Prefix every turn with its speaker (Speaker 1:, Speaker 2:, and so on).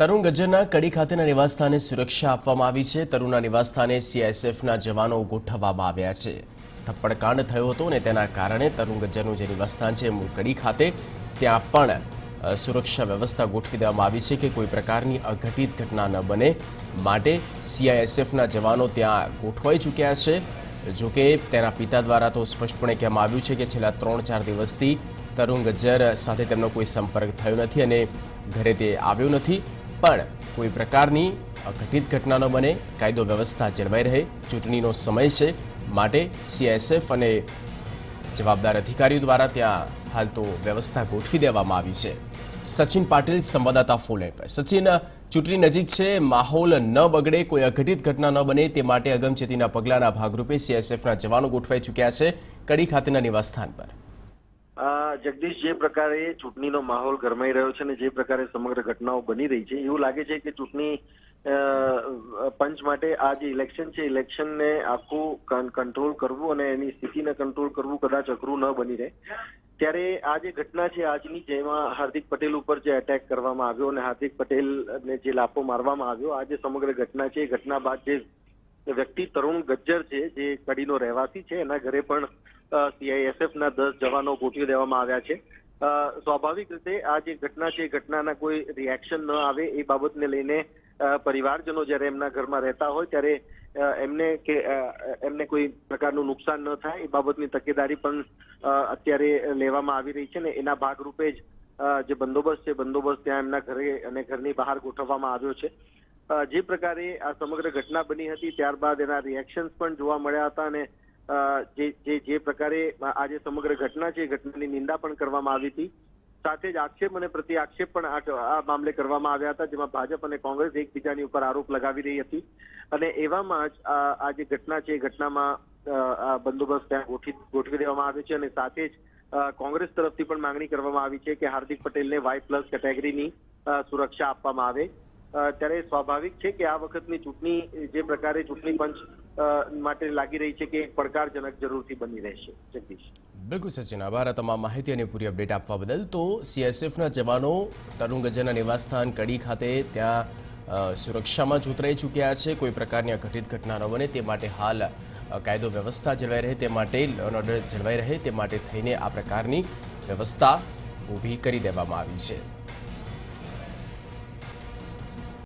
Speaker 1: તરુણ ગજ્જરના કડી ખાતેના નિવાસસ્થાને સુરક્ષા આપવામાં આવી છે। તરુણના નિવાસસ્થાને સીઆઈએસએફના જવાનો ગોઠવવામાં આવ્યા છે। થપ્પડકાંડ થયો હતો અને તેના કારણે તરુણ ગજ્જરનું જે નિવાસસ્થાન છે કડી ખાતે ત્યાં પણ સુરક્ષા વ્યવસ્થા ગોઠવી દેવામાં આવી છે કે કોઈ પ્રકારની અઘટિત ઘટના ન બને માટે સીઆઈએસએફના જવાનો ત્યાં ગોઠવાઈ ચૂક્યા છે। જો કે તેના પિતા દ્વારા તો સ્પષ્ટપણે કહેવામાં આવ્યું છે કે છેલ્લા 3-4 દિવસથી તરુણ ગજ્જર સાથે તેમનો કોઈ સંપર્ક થયો નથી અને ઘરે તે આવ્યો નથી, પણ કોઈ પ્રકારની અઘટિત ઘટના ન બને, કાયદો વ્યવસ્થા જળવાઈ રહે, ચૂંટણીનો સમય છે માટે સીઆઈએસએફ અને જવાબદાર અધિકારીઓ દ્વારા ત્યાં હાલ તો વ્યવસ્થા ગોઠવી દેવામાં આવી છે। સચિન પાટીલ સંવાદદાતા ફોનલાઈન પર। સચિન, ચૂંટણી નજીક છે, માહોલ ન બગડે, કોઈ અઘટિત ઘટના ન બને તે માટે અગમચેતીના પગલાંના ભાગરૂપે સીઆઈએસએફના જવાનો ગોઠવાઈ ચૂક્યા છે કડી ખાતેના નિવાસસ્થાન પર।
Speaker 2: જગદીશ, જે પ્રકારે ચૂંટણીનો માહોલ ગરમાઈ રહ્યો છે અને જે પ્રકારે સમગ્ર ઘટનાઓ બની રહી છે, એવું લાગે છે કે ચૂંટણી પંચ માટે આ જે ઇલેક્શન છે, ઇલેક્શનને આખું કંટ્રોલ કરવું અને એની સ્થિતિને કંટ્રોલ કરવું કદાચ અઘરું ન બની રહે। ત્યારે આ જે ઘટના છે આજની, જેમાં હાર્દિક પટેલ ઉપર જે એટેક કરવામાં આવ્યો અને હાર્દિક પટેલને જે લાફો મારવામાં આવ્યો, આ જે સમગ્ર ઘટના છે, એ ઘટના બાદ જે વ્યક્તિ તરુણ ગજ્જર છે, જે કડીનો રહેવાસી છે, એના ઘરે પણ સીઆઈએસએફના 10 જવાનો ગોઠવી દેવામાં આવ્યા છે। સ્વાભાવિક રીતે આ જે ઘટના છે, ઘટનાના કોઈ રિએક્શન ન આવે એ બાબતને લઈને પરિવારજનો જ્યારે એમના ઘરમાં રહેતા હોય ત્યારે એમને કોઈ પ્રકારનું નુકસાન ન થાય એ બાબતની તકેદારી પણ અત્યારે લેવામાં આવી રહી છે ને એના ભાગરૂપે જ જે બંદોબસ્ત છે, બંદોબસ્ત ત્યાં એમના ઘરે અને ઘરની બહાર ગોઠવવામાં આવ્યો છે। જે પ્રકારે આ સમગ્ર ઘટના બની હતી ત્યારબાદ એના રિએક્શન્સ પણ જોવા મળ્યા હતા અને જે પ્રકારે આ જે સમગ્ર ઘટના છે, ઘટનાની નિંદા પણ કરવામાં આવી હતી। સાથે જ આક્ષેપ અને પ્રતિ આક્ષેપ પણ આ મામલે કરવામાં આવ્યા હતા, જેમાં ભાજપ અને કોંગ્રેસ એકબીજાની ઉપર આરોપ લગાવી રહી હતી અને એવામાં જ આ જે ઘટના છે, ઘટનામાં બંદોબસ્ત ત્યાં ગોઠવી દેવામાં આવ્યો છે અને સાથે જ કોંગ્રેસ તરફથી પણ માંગણી કરવામાં આવી છે કે હાર્દિક પટેલને Y+ કેટેગરીની સુરક્ષા આપવામાં આવે। ત્યારે સ્વાભાવિક છે કે આ વખતની ચૂંટણી જે પ્રકારે ચૂંટણી પંચ માટે લાગી રહી છે કે પડકારજનક જરૂરથી બની રહેશે। જગદીશ,
Speaker 1: બિલકુલ સચિન, આભાર તમામ માહિતી અને પૂરી અપડેટ આપવા બદલ। તો સીઆઈએસએફના જવાનો તરુણ ગજ્જરના નિવાસસ્થાન કડી ખાતે ત્યાં સુરક્ષામાં જોતરાઈ ચૂક્યા છે। કોઈ પ્રકારની અઘટિત ઘટના ન બને તે માટે હાલ કાયદો વ્યવસ્થા જળવાઈ રહે તે માટે, લો એન્ડ ઓર્ડર જળવાઈ રહે તે માટે થઈને આ પ્રકારની વ્યવસ્થા ઊભી કરી દેવામાં આવી છે।